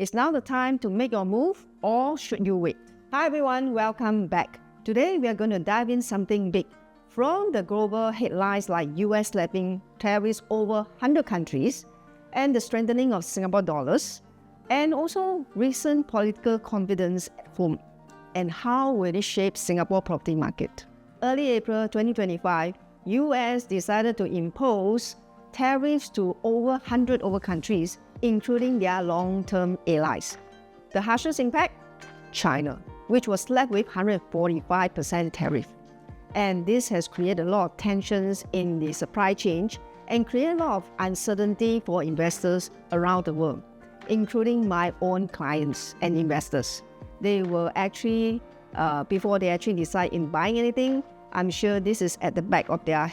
Is now the time to make your move, or should you wait? Hi everyone, welcome back. Today we are going to dive in something big. From the global headlines like US levying tariffs over 100 countries and the strengthening of Singapore dollars, and also recent political confidence at home, and how will it shape Singapore property market. Early April 2025, US decided to impose tariffs to over 100 countries, including their long-term allies. The harshest impact? China, which was slapped with 145% tariff. And this has created a lot of tensions in the supply chain and created a lot of uncertainty for investors around the world, including my own clients and investors. They will actually, before they actually decide in buying anything, I'm sure this is at the back of their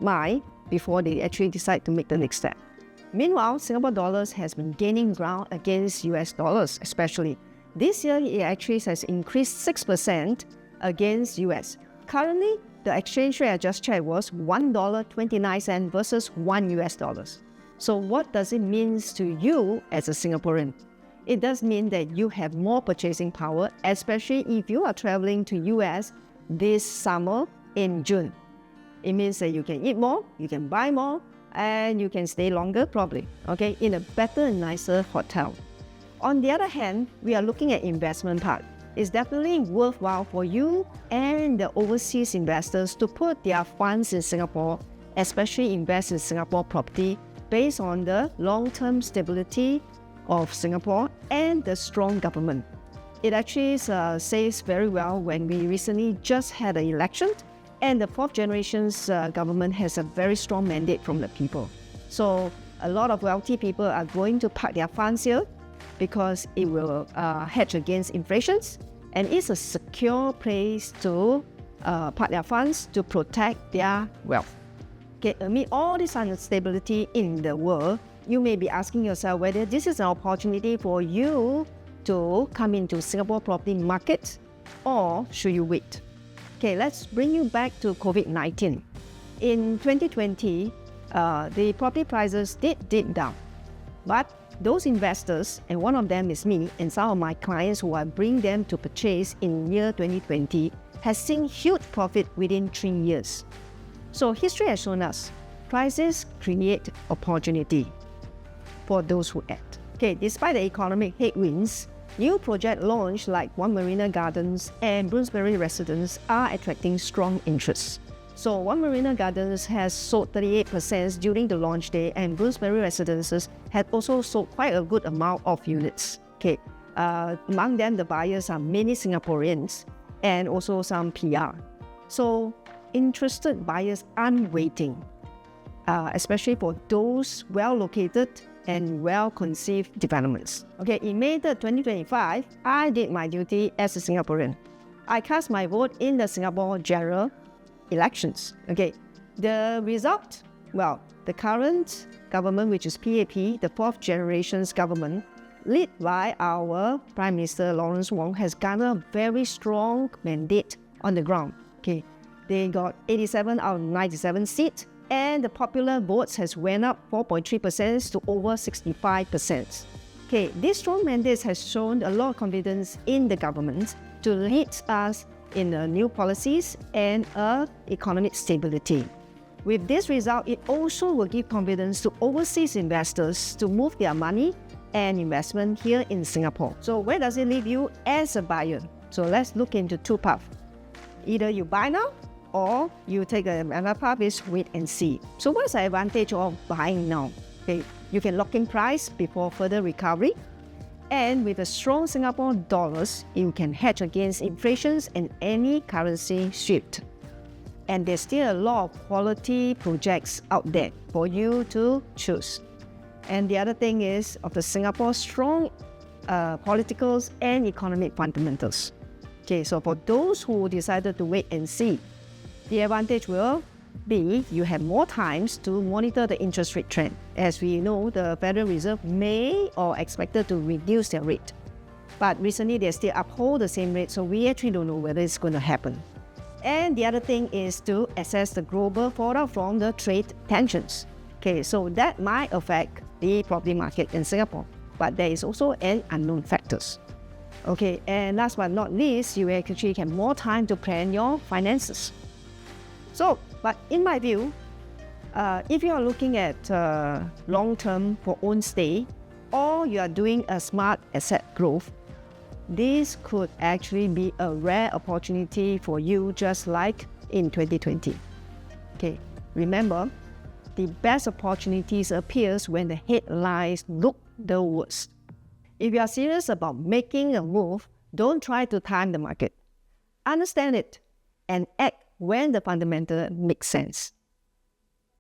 mind before they actually decide to make the next step. Meanwhile, Singapore dollars has been gaining ground against US dollars, especially. This year, it actually has increased 6% against US. Currently, the exchange rate I just checked was $1.29 versus $1. So what does it mean to you as a Singaporean? It does mean that you have more purchasing power, especially if you are traveling to US this summer in June. It means that you can eat more, you can buy more, and you can stay longer probably, okay, in a better and nicer hotel. On the other hand, we are looking at investment part. It's definitely worthwhile for you and the overseas investors to put their funds in Singapore, especially invest in Singapore property based on the long-term stability of Singapore and the strong government. It actually says very well when we recently just had an election, and the fourth generation's government has a very strong mandate from the people. So a lot of wealthy people are going to park their funds here because it will hedge against inflations, and it's a secure place to park their funds to protect their wealth. Okay, amid all this instability in the world, you may be asking yourself whether this is an opportunity for you to come into Singapore property market, or should you wait? Okay, let's bring you back to COVID-19. In 2020, the property prices did dip down, but those investors, and one of them is me and some of my clients who I bring them to purchase in year 2020, has seen huge profit within 3 years. So history has shown us prices create opportunity for those who act. Okay, despite the economic headwinds, new project launch like One Marina Gardens and Bloomsbury Residence are attracting strong interest. So One Marina Gardens has sold 38% during the launch day, and Bloomsbury Residences had also sold quite a good amount of units. Okay, among them the buyers are many Singaporeans and also some PR. So interested buyers aren't waiting, especially for those well-located and well-conceived developments. Okay, in May 2025, I did my duty as a Singaporean. I cast my vote in the Singapore general elections. Okay, the result? Well, the current government, which is PAP, the fourth generation's government, led by our Prime Minister Lawrence Wong, has garnered a very strong mandate on the ground. Okay, they got 87 out of 97 seats, and the popular votes has went up 4.3% to over 65%. Okay, this strong mandate has shown a lot of confidence in the government to lead us in new policies and economic stability. With this result, it also will give confidence to overseas investors to move their money and investment here in Singapore. So where does it leave you as a buyer? So let's look into two paths. Either you buy now, or you take another path is wait and see. So what's the advantage of buying now? Okay, you can lock in price before further recovery, and with a strong Singapore dollars, you can hedge against inflations and any currency shift. And there's still a lot of quality projects out there for you to choose. And the other thing is of the Singapore's strong political and economic fundamentals. Okay, so for those who decided to wait and see, the advantage will be you have more times to monitor the interest rate trend. As we know, the Federal Reserve may or expected to reduce their rate. But recently they still uphold the same rate, so we actually don't know whether it's going to happen. And the other thing is to assess the global fallout from the trade tensions. Okay, so that might affect the property market in Singapore. but there is also an unknown factors. Okay, and last but not least, you actually have more time to plan your finances. So, but in my view, if you are looking at long-term for own stay, or you are doing a smart asset growth, this could actually be a rare opportunity for you, just like in 2020. Okay, remember, the best opportunities appears when the headlines look the worst. If you are serious about making a move, don't try to time the market. Understand it and act when the fundamental makes sense.